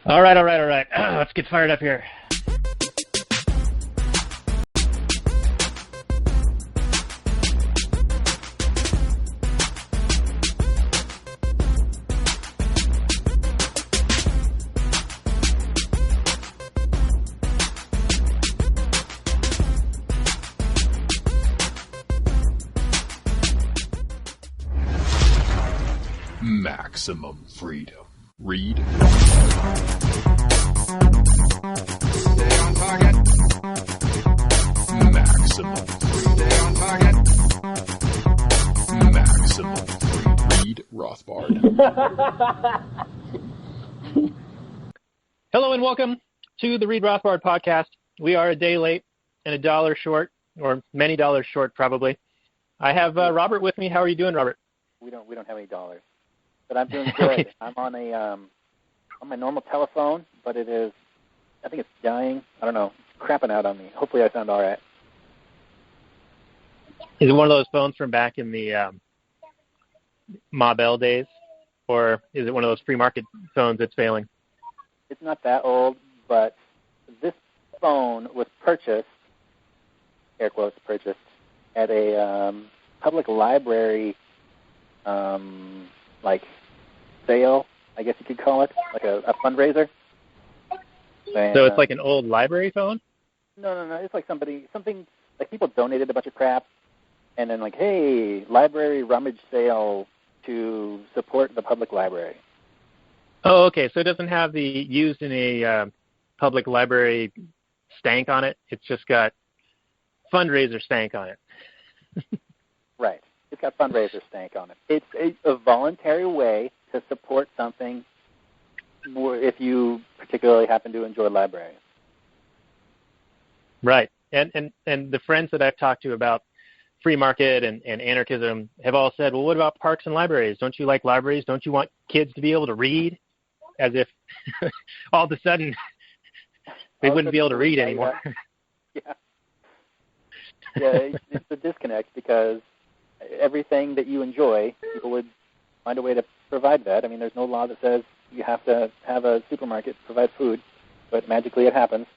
All right. Let's get fired up here. Maximum freedom. Read. Stay on target. Maximum freedom. Stay on target. Maximum freedom. Read Rothbard. Hello and welcome to the Read Rothbard Podcast. We are a day late and $1 short, or many dollars short probably. I have Robert with me. How are you doing, Robert? We don't have any dollars, but I'm doing good. Okay. I'm on my normal telephone, but I think it's dying. I don't know. It's crapping out on me. Hopefully I sound all right. Is it one of those phones from back in the Ma Bell days, or is it one of those free market phones that's failing? It's not that old, but this phone was purchased, air quotes, purchased at a public library sale, I guess you could call it, like a fundraiser. And, So it's like an old library phone? No. It's like something like people donated a bunch of crap, and then like, hey, library rummage sale to support the public library. Oh, okay. So it doesn't have the used in a public library stank on it. It's just got fundraiser stank on it. Right. It's got fundraiser stank on it. It's a voluntary way to support something if you particularly happen to enjoy libraries. Right. And the friends that I've talked to about free market and anarchism have all said, well, what about parks and libraries? Don't you like libraries? Don't you want kids to be able to read? As if all of a sudden they wouldn't be able to read anymore. Yeah, it's a disconnect because everything that you enjoy, people would find a way to provide that. I mean, there's no law that says you have to have a supermarket provide food, but magically it happens.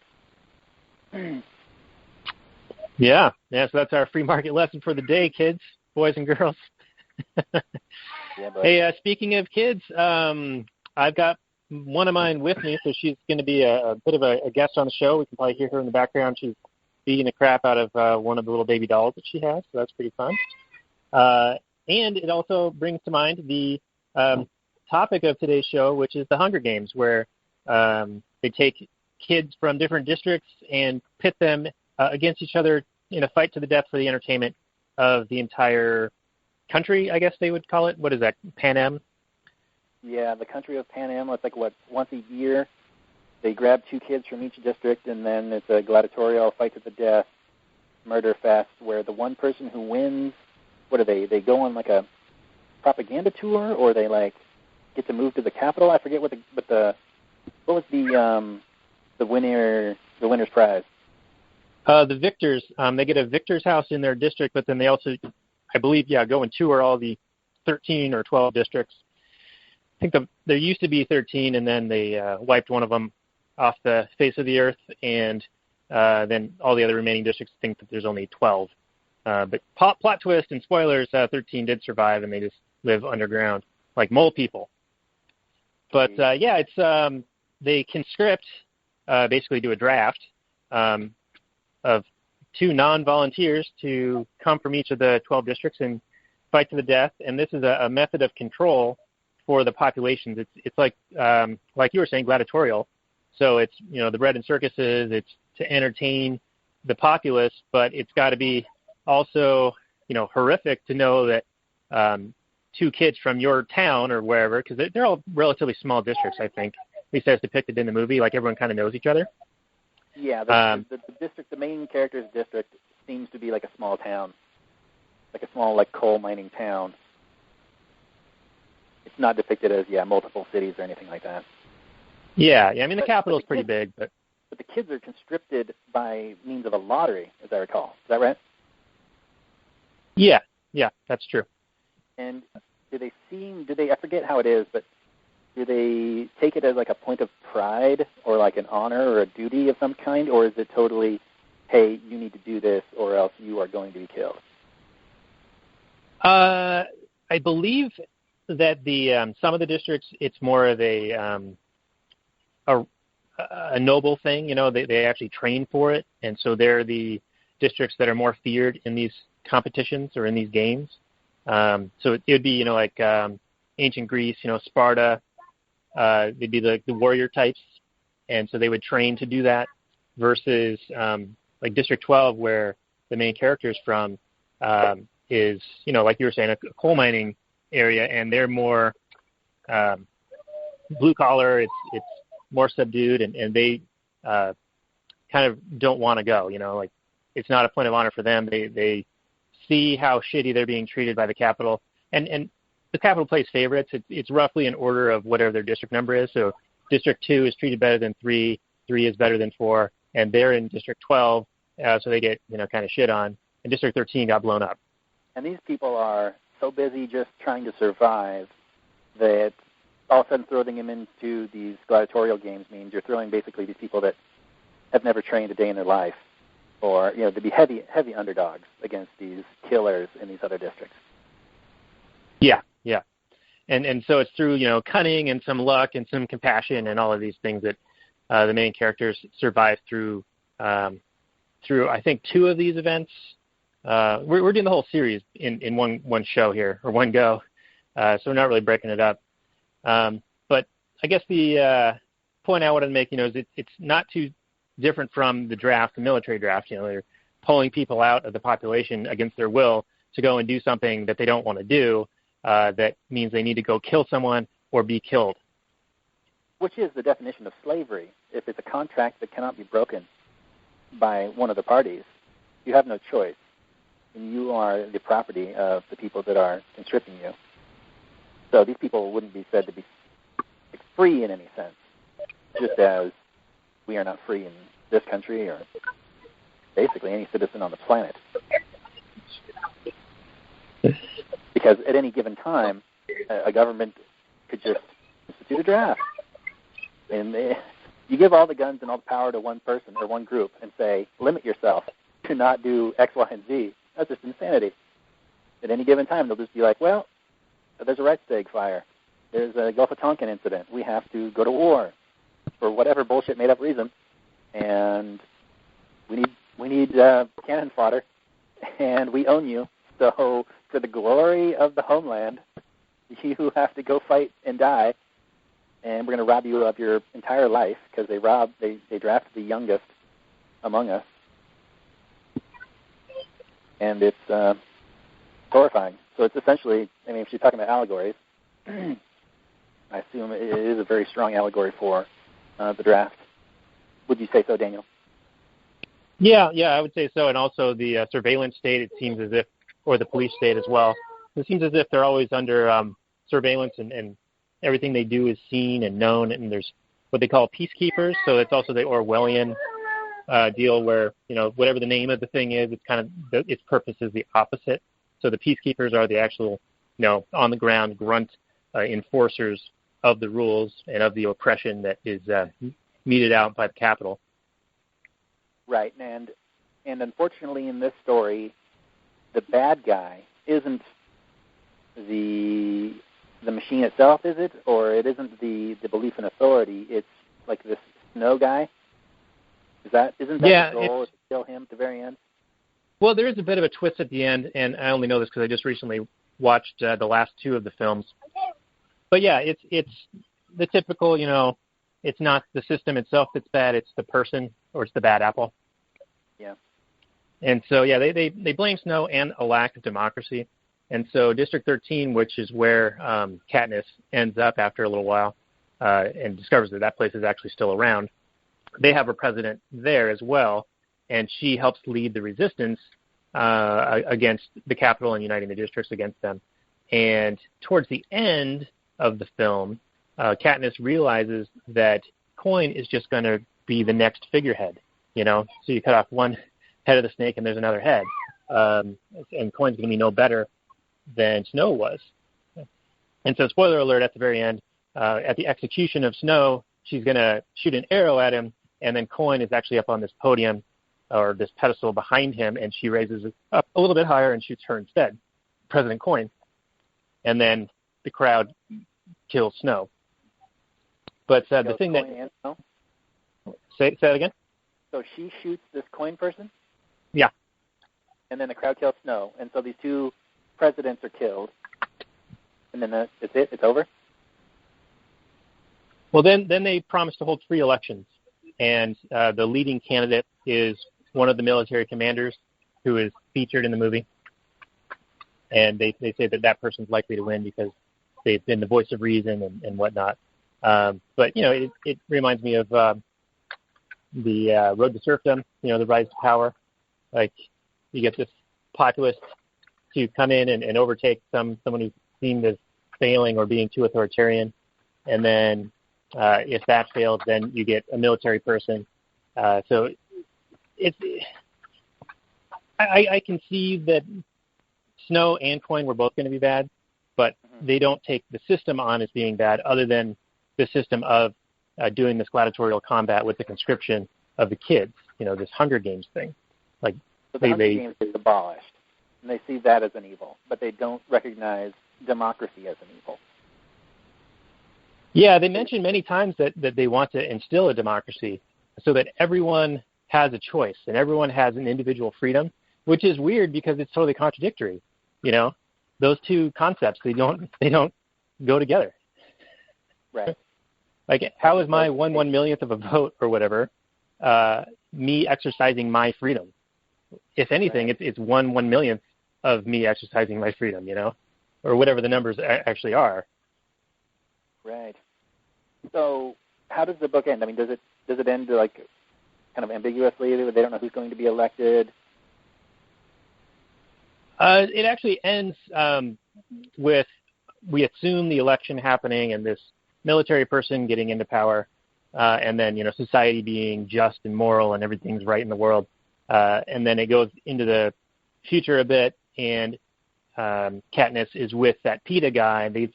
Yeah, so that's our free market lesson for the day, kids, boys and girls. Yeah, hey, speaking of kids, I've got one of mine with me, so she's going to be a bit of a guest on the show. We can probably hear her in the background. She's beating the crap out of one of the little baby dolls that she has, so that's pretty fun. And it also brings to mind the topic of today's show, which is the Hunger Games, where they take kids from different districts and pit them against each other in a fight to the death for the entertainment of the entire country, I guess they would call it. What is that, Pan Am? Yeah, the country of Pan Am. It's like, once a year they grab 2 kids from each district, and then it's a gladiatorial fight to the death, murder fest, where the one person who wins, what are they? They go on like a propaganda tour, or they like get to move to the capital. I forget what was the winner's prize. The victors, they get a victor's house in their district, but then they also, I believe, go and tour all the 13 or 12 districts. I think there used to be 13, and then they wiped one of them off the face of the earth, and then all the other remaining districts think that there's only 12. But plot twist and spoilers, 13 did survive, and they just live underground like mole people. But, it's they conscript, basically do a draft of 2 non-volunteers to come from each of the 12 districts and fight to the death, and this is a method of control for the populations. It's like you were saying, gladiatorial. So it's, the bread and circuses, it's to entertain the populace, but it's got to be also, horrific to know that 2 kids from your town or wherever, because they're all relatively small districts, I think, at least as depicted in the movie, like everyone kind of knows each other. Yeah, the district, the main character's district seems to be like a small town, like a small coal mining town. It's not depicted as multiple cities or anything like that. Yeah. I mean, the capital is pretty big, but the kids are conscripted by means of a lottery, as I recall. Is that right? Yeah, that's true. And I forget how it is, but do they take it as like a point of pride or like an honor or a duty of some kind, or is it totally, hey, you need to do this or else you are going to be killed? I believe that the some of the districts, it's more of a noble thing. You know, they actually train for it, and so they're the districts that are more feared in these competitions or in these games. So it would be, you know, like ancient Greece, you know, Sparta. They'd be the warrior types, and so they would train to do that. Versus like District 12, where the main character is from, is, you know, like you were saying, a coal mining area, and they're more blue collar. It's more subdued, and they kind of don't want to go. You know, like it's not a point of honor for them. They see how shitty they're being treated by the capital, and the capital plays favorites. It's roughly in order of whatever their district number is. So District 2 is treated better than 3, 3 is better than 4, and they're in District 12, so they get, you know, kind of shit on. And District 13 got blown up. And these people are so busy just trying to survive that all of a sudden throwing them into these gladiatorial games means you're throwing basically these people that have never trained a day in their life, or, you know, to be heavy underdogs against these killers in these other districts. Yeah. And so it's through, you know, cunning and some luck and some compassion and all of these things that the main characters survive through I think 2 of these events. We're doing the whole series in one show here, or one go, so we're not really breaking it up. But I guess the point I wanted to make, you know, is it's not too different from the draft, the military draft. You know, they're pulling people out of the population against their will to go and do something that they don't want to do. That means they need to go kill someone or be killed. Which is the definition of slavery. If it's a contract that cannot be broken by one of the parties, you have no choice. And you are the property of the people that are conscripting you. So these people wouldn't be said to be free in any sense, just as we are not free in this country or basically any citizen on the planet. Because at any given time, a government could just institute a draft. And you give all the guns and all the power to one person or one group and say, limit yourself to not do X, Y, and Z. That's just insanity. At any given time, they'll just be like, well, there's a Reichstag fire. There's a Gulf of Tonkin incident. We have to go to war for whatever bullshit made-up reason. And we need cannon fodder, and we own you. So for the glory of the homeland, you have to go fight and die, and we're going to rob you of your entire life because they drafted the youngest among us. And it's horrifying. So it's essentially, I mean, if you're talking about allegories, I assume it is a very strong allegory for the draft. Would you say so, Daniel? Yeah, I would say so. And also the surveillance state, it seems as if, or the police state as well. It seems as if they're always under surveillance, and everything they do is seen and known. And there's what they call peacekeepers. So it's also the Orwellian deal where, you know, whatever the name of the thing is, it's kind of its purpose is the opposite. So the peacekeepers are the actual, you know, on the ground grunt enforcers of the rules and of the oppression that is meted out by the capital. Right, and unfortunately in this story, the bad guy isn't the machine itself, is it? Or it isn't the belief in authority. It's like this snow guy. Isn't that the goal, is to kill him at the very end? Well, there is a bit of a twist at the end, and I only know this because I just recently watched the last 2 of the films. But yeah, it's the typical, you know, it's not the system itself that's bad, it's the person, or it's the bad apple. Yeah. And so, yeah, they blame Snow and a lack of democracy. And so District 13, which is where Katniss ends up after a little while and discovers that place is actually still around, they have a president there as well, and she helps lead the resistance against the capital and uniting the districts against them. And towards the end of the film, Katniss realizes that Coin is just going to be the next figurehead, you know? So you cut off one head of the snake and there's another head. And Coin's going to be no better than Snow was. And so, spoiler alert, at the very end, at the execution of Snow, she's going to shoot an arrow at him, and then Coin is actually up on this podium or this pedestal behind him, and she raises it up a little bit higher and shoots her instead, President Coin. And then the crowd kills Snow. But the thing that... Say that again? So she shoots this Coin person? Yeah. And then the crowd kills Snow. And so these two presidents are killed. And then that's it? It's over? Well, then they promise to hold free elections. And the leading candidate is one of the military commanders who is featured in the movie. And they say that person's likely to win because they've been the voice of reason and whatnot. But, it reminds me of the Road to Serfdom, the rise to power. Like, you get this populist to come in and overtake someone who's seen as failing or being too authoritarian. And then if that fails, then you get a military person. So I can see that Snow and Coin were both going to be bad, but they don't take the system on as being bad other than the system of doing this gladiatorial combat with the conscription of the kids, this Hunger Games thing. Like, so the Hunger Games is abolished, and they see that as an evil, but they don't recognize democracy as an evil. Yeah, they mention many times that they want to instill a democracy so that everyone has a choice and everyone has an individual freedom, which is weird because it's totally contradictory. Those two concepts, they don't go together. Right. Like, how is my 1/1,000,000th of a vote or whatever me exercising my freedom? If anything, it's 1/1,000,000th of me exercising my freedom, or whatever the numbers actually are. Right. So, how does the book end? I mean, does it end like kind of ambiguously? They don't know who's going to be elected. It actually ends with, we assume the election happening and this military person getting into power, and then society being just and moral and everything's right in the world, and then it goes into the future a bit, and Katniss is with that PETA guy. They've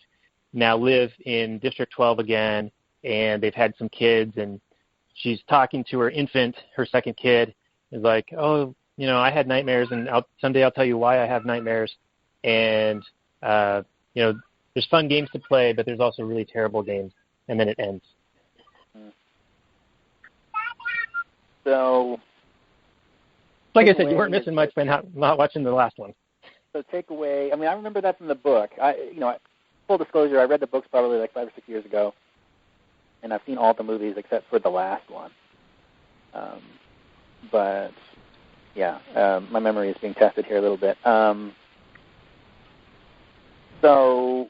now live in District 12 again, and they've had some kids, and she's talking to her infant, her second kid, is like, oh, I had nightmares, and someday I'll tell you why I have nightmares. And, there's fun games to play, but there's also really terrible games. And then it ends. So, like I said, you weren't missing much by not watching the last one. So takeaway, I mean, I remember that's in the book. Full disclosure, I read the books probably like 5 or 6 years ago, and I've seen all the movies except for the last one. But my memory is being tested here a little bit. So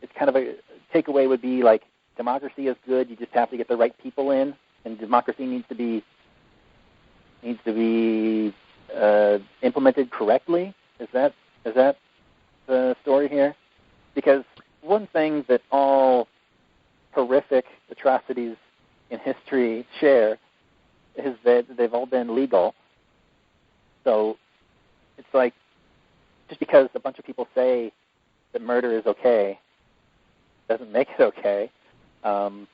it's kind of a takeaway would be like democracy is good. You just have to get the right people in, and democracy needs to be implemented correctly. Is that the story here? Because one thing that all horrific atrocities in history share is that they've all been legal. So it's like, just because a bunch of people say that murder is okay doesn't make it okay. But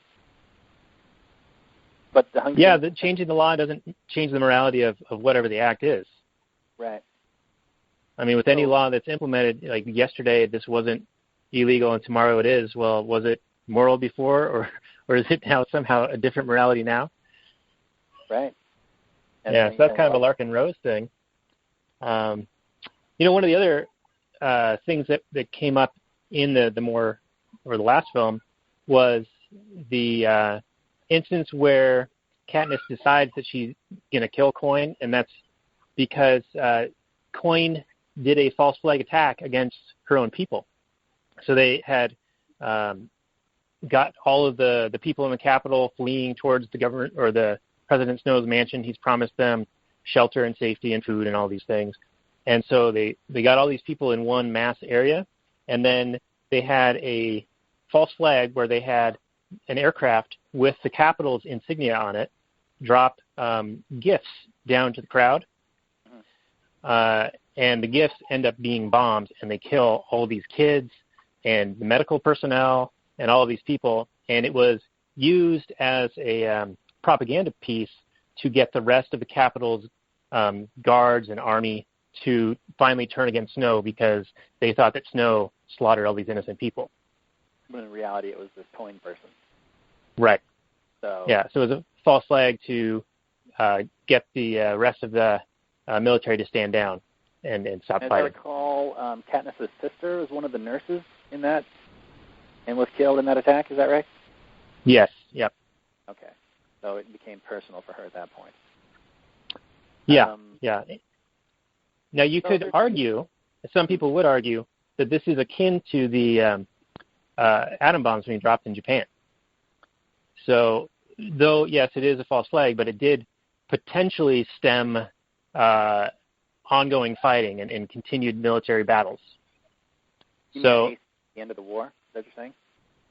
the changing the law doesn't change the morality of whatever the act is. Right. I mean, with any law that's implemented, like yesterday this wasn't illegal and tomorrow it is, well, was it moral before, or is it now somehow a different morality now? Right. And so that's kind of a Larkin Rose thing. One of the other things that came up in the last film was the instance where Katniss decides that she's going to kill Coin, and that's because Coin did a false flag attack against her own people. So they had got all of the people in the Capitol fleeing towards the government or the President Snow's mansion. He's promised them shelter and safety and food and all these things. And so they got all these people in one mass area, and then they had a false flag where they had an aircraft with the Capitol's insignia on it drop gifts down to the crowd. And the gifts end up being bombs, and they kill all these kids and the medical personnel and all of these people, and it was used as a propaganda piece to get the rest of the capital's guards and army to finally turn against Snow because they thought that Snow slaughtered all these innocent people. When in reality it was this coin person. Right. So yeah, so it was a false flag to get the rest of the military to stand down and stop fighting. As I recall, Katniss's sister was one of the nurses in that and was killed in that attack. Is that right? Yes, yep. Okay. So it became personal for her at that point. Yeah, yeah. Now you could argue, some people would argue, that this is akin to the atom bombs being dropped in Japan. So, though, yes, it is a false flag, but it did potentially stem ongoing fighting and continued military battles. The end of the war, is that what you're saying?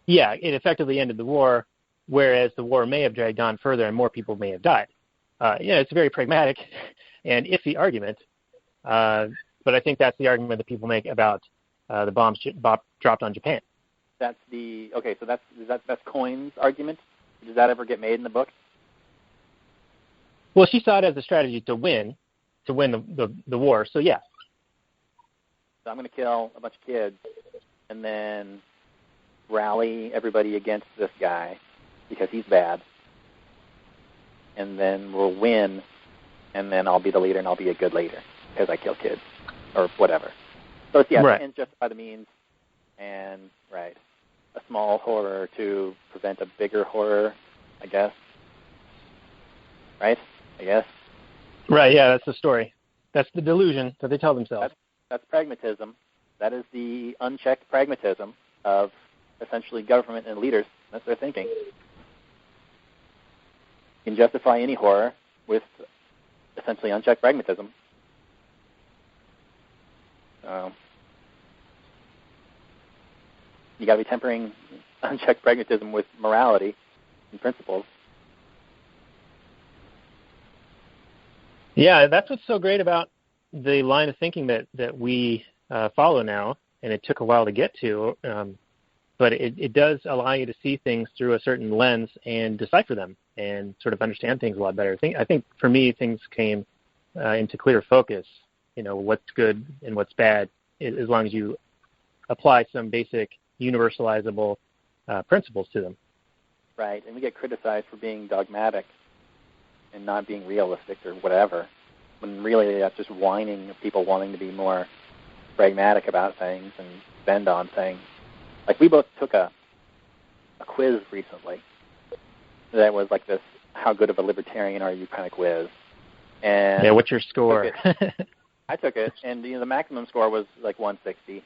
Yeah, it effectively ended the war, whereas the war may have dragged on further and more people may have died. It's a very pragmatic and iffy argument, but I think that's the argument that people make about the bombs dropped on Japan. That's Coyne's argument? Does that ever get made in the book? Well, she saw it as a strategy to win the war, so yeah. So I'm going to kill a bunch of kids and then rally everybody against this guy because he's bad. And then we'll win, and then I'll be the leader, and I'll be a good leader because I kill kids or whatever. So it's, right. The ends justify the means, and, right, a small horror to prevent a bigger horror, I guess. Right? I guess. Right, yeah, that's the story. That's the delusion that they tell themselves. That's pragmatism. That is the unchecked pragmatism of essentially government and leaders. That's their thinking. You can justify any horror with essentially unchecked pragmatism. You got to be tempering unchecked pragmatism with morality and principles. Yeah, that's what's so great about the line of thinking that we follow now, and it took a while to get to, but it does allow you to see things through a certain lens and decipher them and sort of understand things a lot better. I think for me, things came into clear focus, what's good and what's bad, as long as you apply some basic universalizable principles to them. Right, and we get criticized for being dogmatic and not being realistic or whatever, when really that's just whining of people wanting to be more pragmatic about things and bend on things. Like we both took a quiz recently that was like this, how good of a libertarian are you kind of quiz. And yeah, what's your score? I took it, and the maximum score was like 160.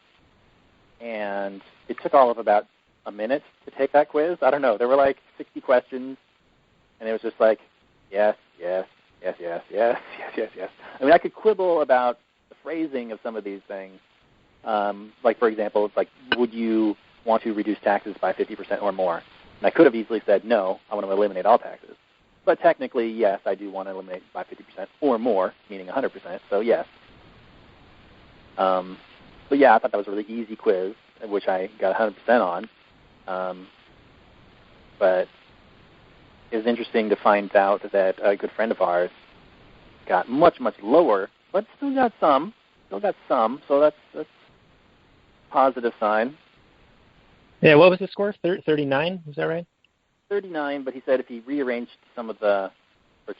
And it took all of about a minute to take that quiz. I don't know. There were like 60 questions, and it was just like, yes, yes, yes, yes, yes, yes, yes, yes. I mean, I could quibble about the phrasing of some of these things. Like, for example, it's like, would you want to reduce taxes by 50% or more? And I could have easily said, no, I want to eliminate all taxes. But technically, yes, I do want to eliminate by 50% or more, meaning 100%, so yes. But yeah, I thought that was a really easy quiz, which I got 100% on. But it was interesting to find out that a good friend of ours got much, much lower, but still got some, so that's a positive sign. Yeah, what was the score? 39, is that right? 39, but he said if he rearranged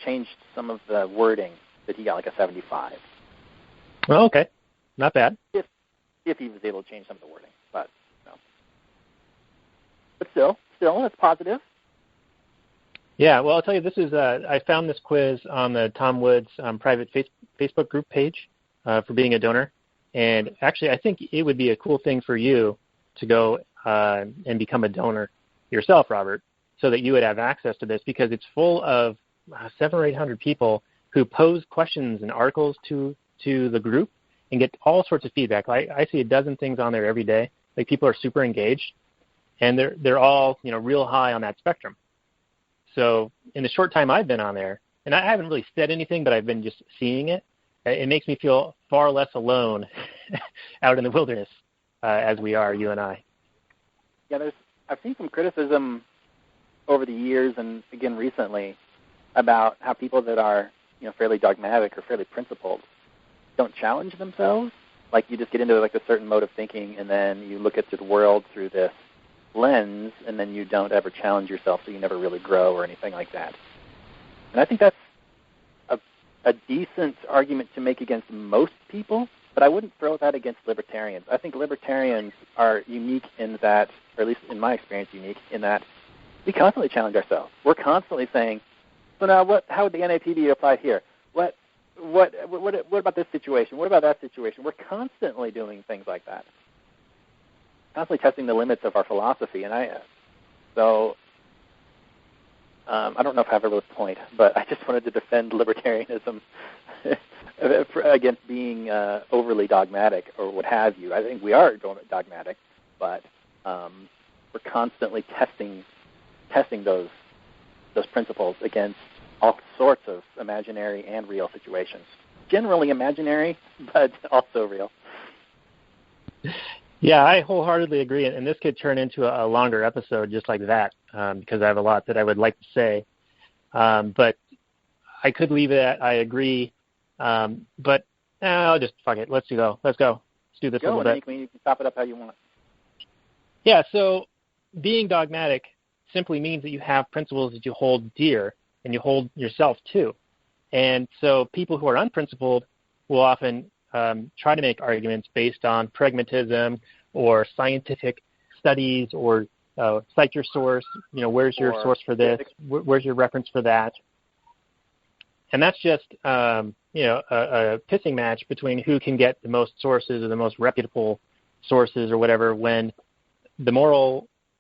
changed some of the wording, that he got like a 75. Oh, okay. Not bad. If he was able to change some of the wording, but no. But still, it's positive. Yeah, well, I'll tell you, this is I found this quiz on the Tom Woods private Facebook group page for being a donor, and actually, I think it would be a cool thing for you to go and become a donor yourself, Robert, so that you would have access to this, because it's full of 700 or 800 people who pose questions and articles to the group and get all sorts of feedback. I see a dozen things on there every day. Like, people are super engaged, and they're all real high on that spectrum. So in the short time I've been on there, and I haven't really said anything, but I've been just seeing it, it makes me feel far less alone out in the wilderness as we are, you and I. Yeah, I've seen some criticism over the years and, again, recently about how people that are, fairly dogmatic or fairly principled don't challenge themselves. Like, you just get into, like, a certain mode of thinking, and then you look at the world through this lens, and then you don't ever challenge yourself, so you never really grow or anything like that. And I think that's a decent argument to make against most people, but I wouldn't throw that against libertarians. I think libertarians are unique in that, or at least in my experience unique, in that we constantly challenge ourselves. We're constantly saying, so now how would the NAP be applied here? What about this situation? What about that situation? We're constantly doing things like that. Constantly testing the limits of our philosophy. And I don't know if I have a real point, but I just wanted to defend libertarianism against being overly dogmatic or what have you. I think we are dogmatic, but we're constantly testing those principles against all sorts of imaginary and real situations. Generally imaginary, but also real. Yeah, I wholeheartedly agree, and this could turn into a longer episode just like that, because I have a lot that I would like to say. But I could leave it at I agree, but I'll just fuck it. Let's go. Let's do this a little bit. You can stop it up how you want. Yeah, so being dogmatic simply means that you have principles that you hold dear and you hold yourself to. And so people who are unprincipled will often try to make arguments based on pragmatism or scientific studies or cite your source, where's your source for this, where's your reference for that. And that's just, a pissing match between who can get the most sources or the most reputable sources or whatever, when the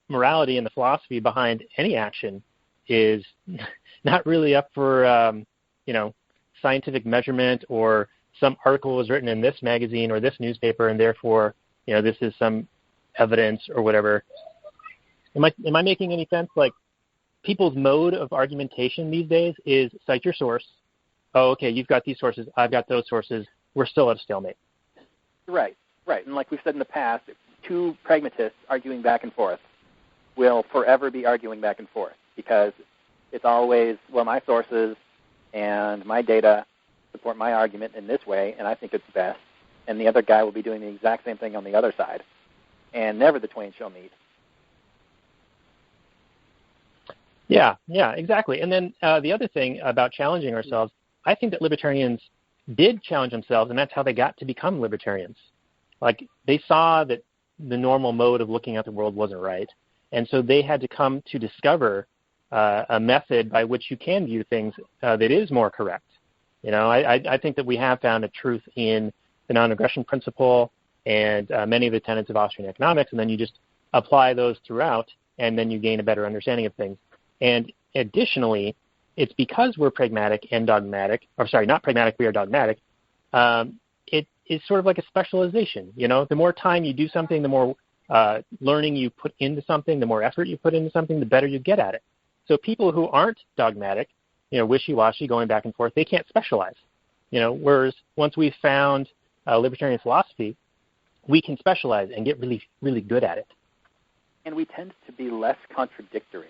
morality and the philosophy behind any action is not really up for, scientific measurement, or some article was written in this magazine or this newspaper, and therefore, this is some evidence or whatever. Am I making any sense? Like, people's mode of argumentation these days is cite your source. Oh, okay, you've got these sources, I've got those sources. We're still at a stalemate. Right. And like we've said in the past, two pragmatists arguing back and forth will forever be arguing back and forth, because it's always, well, my sources and my data support my argument in this way, and I think it's best. And the other guy will be doing the exact same thing on the other side. And never the twain shall meet. Yeah, exactly. And then the other thing about challenging ourselves, I think that libertarians did challenge themselves, and that's how they got to become libertarians. Like, they saw that the normal mode of looking at the world wasn't right, and so they had to come to discover a method by which you can view things that is more correct. I think that we have found a truth in the non-aggression principle and many of the tenets of Austrian economics, and then you just apply those throughout, and then you gain a better understanding of things. And additionally, it's because we're pragmatic and dogmatic, or sorry, not pragmatic, we are dogmatic, it is sort of like a specialization. The more time you do something, the more learning you put into something, the more effort you put into something, the better you get at it. So people who aren't dogmatic, wishy-washy, going back and forth, they can't specialize. Whereas once we've found libertarian philosophy, we can specialize and get really, really good at it. And we tend to be less contradictory.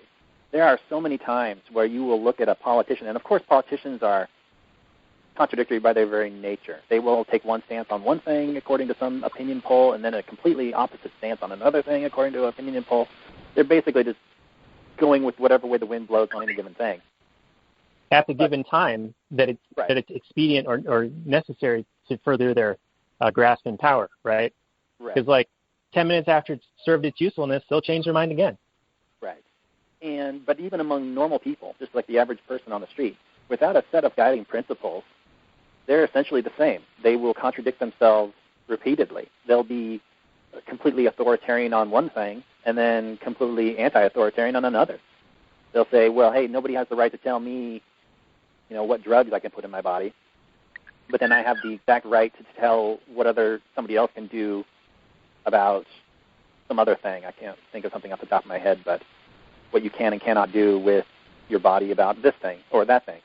There are so many times where you will look at a politician, and of course politicians are contradictory by their very nature. They will take one stance on one thing according to some opinion poll, and then a completely opposite stance on another thing according to an opinion poll. They're basically just going with whatever way the wind blows on any given thing. At the given time that it's expedient or necessary to further their grasp and power, right? Because 10 minutes after it's served its usefulness, they'll change their mind again. Right. But even among normal people, just like the average person on the street, without a set of guiding principles, they're essentially the same. They will contradict themselves repeatedly. They'll be completely authoritarian on one thing and then completely anti-authoritarian on another. They'll say, well, hey, nobody has the right to tell me, what drugs I can put in my body, but then I have the exact right to tell what somebody else can do about some other thing. I can't think of something off the top of my head, but what you can and cannot do with your body about this thing or that thing.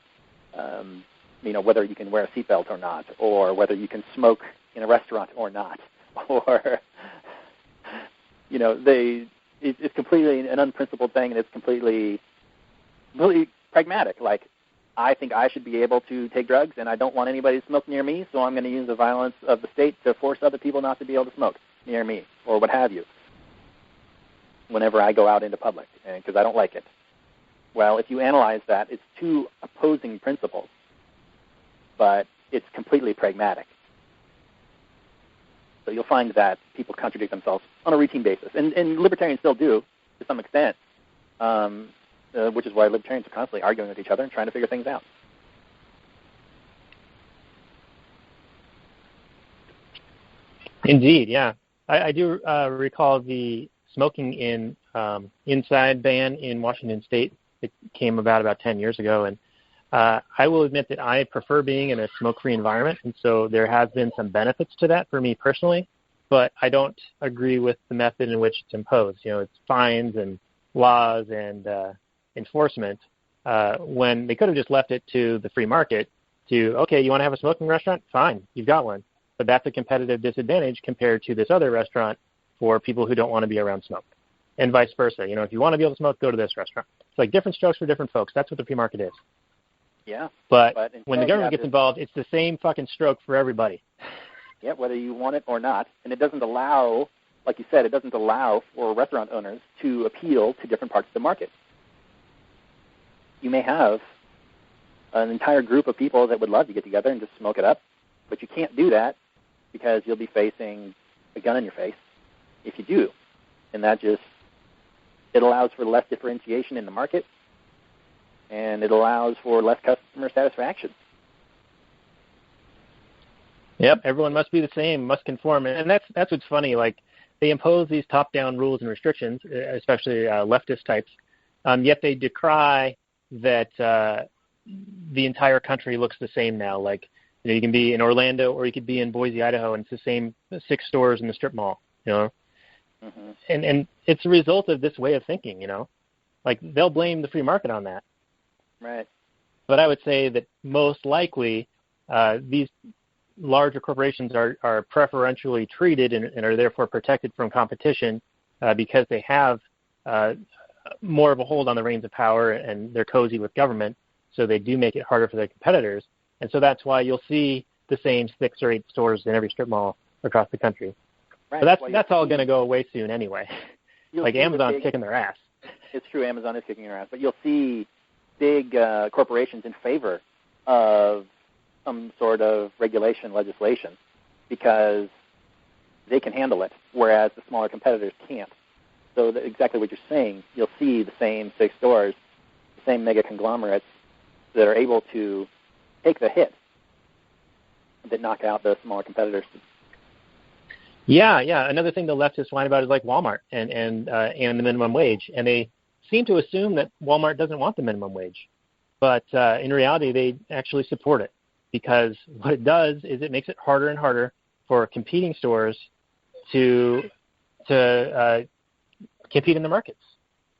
Whether you can wear a seatbelt or not, or whether you can smoke in a restaurant or not, or, it's completely an unprincipled thing, and it's completely pragmatic. Like, I think I should be able to take drugs, and I don't want anybody to smoke near me, so I'm going to use the violence of the state to force other people not to be able to smoke near me, or what have you, whenever I go out into public, because I don't like it. Well, if you analyze that, it's two opposing principles, but it's completely pragmatic. So you'll find that people contradict themselves on a routine basis, and libertarians still do to some extent, which is why libertarians are constantly arguing with each other and trying to figure things out. Indeed, yeah. I do recall the smoking in inside ban in Washington State. It came about 10 years ago, and I will admit that I prefer being in a smoke-free environment, and so there has been some benefits to that for me personally, but I don't agree with the method in which it's imposed. You know, it's fines and laws and enforcement when they could have just left it to the free market to, okay, you want to have a smoking restaurant? Fine, you've got one. But that's a competitive disadvantage compared to this other restaurant for people who don't want to be around smoke, and vice versa. You know, if you want to be able to smoke, go to this restaurant. It's like different strokes for different folks. That's what the free market is. Yeah. But when the government gets involved, it's the same fucking stroke for everybody. Yeah, whether you want it or not. And it doesn't allow, like you said, it doesn't allow for restaurant owners to appeal to different parts of the market. You may have an entire group of people that would love to get together and just smoke it up, but you can't do that because you'll be facing a gun in your face if you do. And that just, it allows for less differentiation in the market, and it allows for less customer satisfaction. Yep, everyone must be the same, must conform. And that's what's funny. Like, they impose these top-down rules and restrictions, especially leftist types, yet they decry that the entire country looks the same now. Like, you know, you can be in Orlando or you could be in Boise, Idaho, and it's the same 6 stores in the strip mall, you know. Mm-hmm. And it's a result of this way of thinking, you know. Like, they'll blame the free market on that. Right. But I would say that most likely these larger corporations are preferentially treated and are therefore protected from competition because they have more of a hold on the reins of power, and they're cozy with government, so they do make it harder for their competitors. And so that's why you'll see the same 6 or 8 stores in every strip mall across the country. Right. But that's all going to go away soon anyway. Like, Amazon's kicking their ass. It's true, Amazon is kicking their ass. But you'll see big corporations in favor of some sort of regulation legislation because they can handle it, whereas the smaller competitors can't. So exactly what you're saying, you'll see the same 6 stores, the same mega conglomerates that are able to take the hit that knock out the smaller competitors. Yeah. Another thing the leftists whine about is like Walmart and the minimum wage, and they seem to assume that Walmart doesn't want the minimum wage, but in reality, they actually support it because what it does is it makes it harder and harder for competing stores to compete in the markets.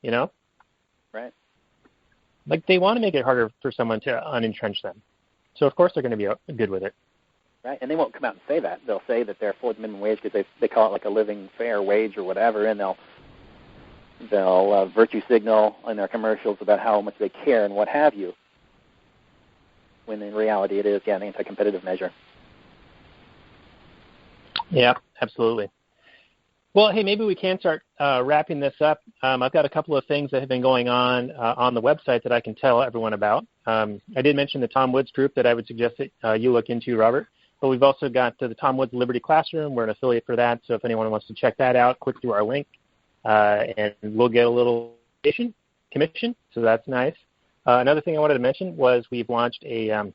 You know, right? Like, they want to make it harder for someone to unentrench them, so of course they're going to be good with it. Right, and they won't come out and say that. They'll say that they're for the minimum wage because they call it like a living fair wage or whatever, and they'll virtue signal in their commercials about how much they care and what have you, when in reality it is, an anti-competitive measure. Yeah, absolutely. Well, hey, maybe we can start wrapping this up. I've got a couple of things that have been going on the website that I can tell everyone about. I did mention the Tom Woods group that I would suggest that you look into, Robert. But we've also got the Tom Woods Liberty Classroom. We're an affiliate for that, so if anyone wants to check that out, click through our link, and we'll get a little commission, so that's nice. Another thing I wanted to mention was we've launched a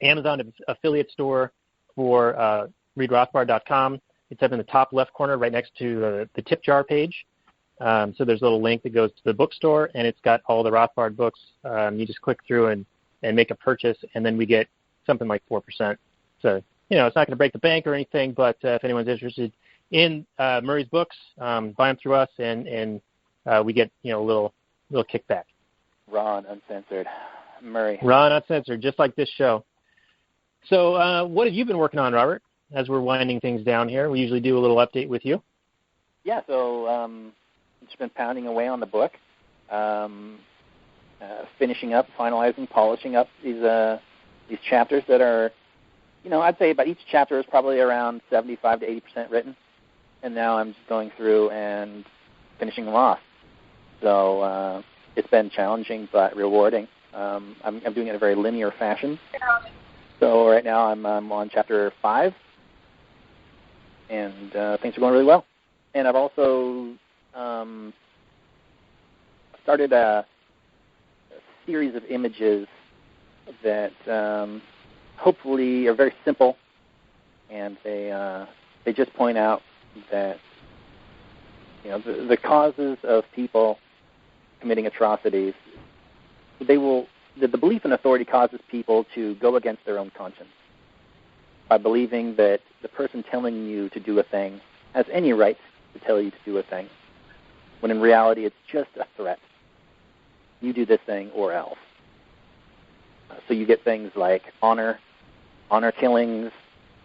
Amazon affiliate store for readrothbard.com. It's up in the top left corner right next to the tip jar page. So there's a little link that goes to the bookstore, and it's got all the Rothbard books. You just click through and make a purchase, and then we get something like 4%. So, you know, it's not going to break the bank or anything, but if anyone's interested in Murray's books, buy them through us, and we get, you know, a little kickback. Raw and uncensored. Murray. Raw and uncensored, just like this show. So what have you been working on, Robert, as we're winding things down here? We usually do a little update with you. Yeah, so just been pounding away on the book, finishing up, finalizing, polishing up these chapters that are, I'd say about each chapter is probably around 75 to 80% written, and now I'm just going through and finishing them off. So it's been challenging but rewarding. I'm doing it in a very linear fashion. So right now I'm on chapter 5, and things are going really well. And I've also started a series of images that hopefully are very simple, and they just point out that the causes of people committing atrocities, the belief in authority causes people to go against their own conscience by believing that the person telling you to do a thing has any right to tell you to do a thing, when in reality it's just a threat. You do this thing or else. So you get things like honor killings,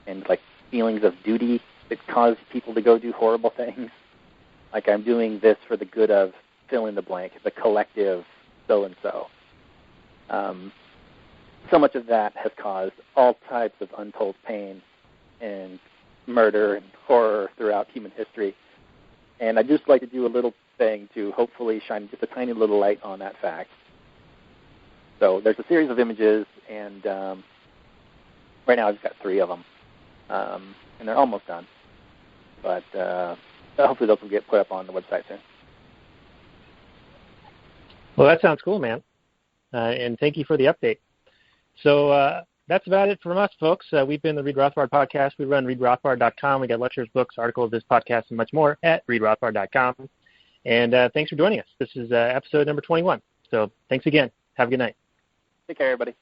and like feelings of duty that cause people to go do horrible things. Like, I'm doing this for the good of fill in the blank, the collective so-and-so. So much of that has caused all types of untold pain and murder and horror throughout human history. And I'd just like to do a little thing to hopefully shine just a tiny little light on that fact. So there's a series of images, and right now I've just got 3 of them, and they're almost done. But hopefully those will get put up on the website soon. Well, that sounds cool, man. And thank you for the update. So that's about it from us, folks. We've been the Read Rothbard Podcast. We run readrothbard.com. We got lectures, books, articles, this podcast, and much more at readrothbard.com. And thanks for joining us. This is episode number 21. So thanks again. Have a good night. Take care, everybody.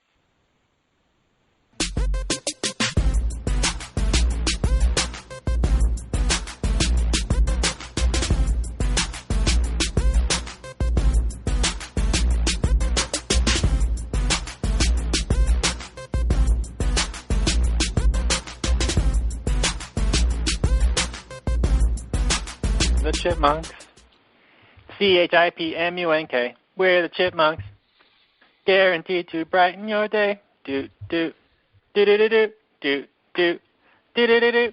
The Chipmunks. CHIPMUNK. We're the Chipmunks. Guaranteed to brighten your day. Do do do do do do do do do do do.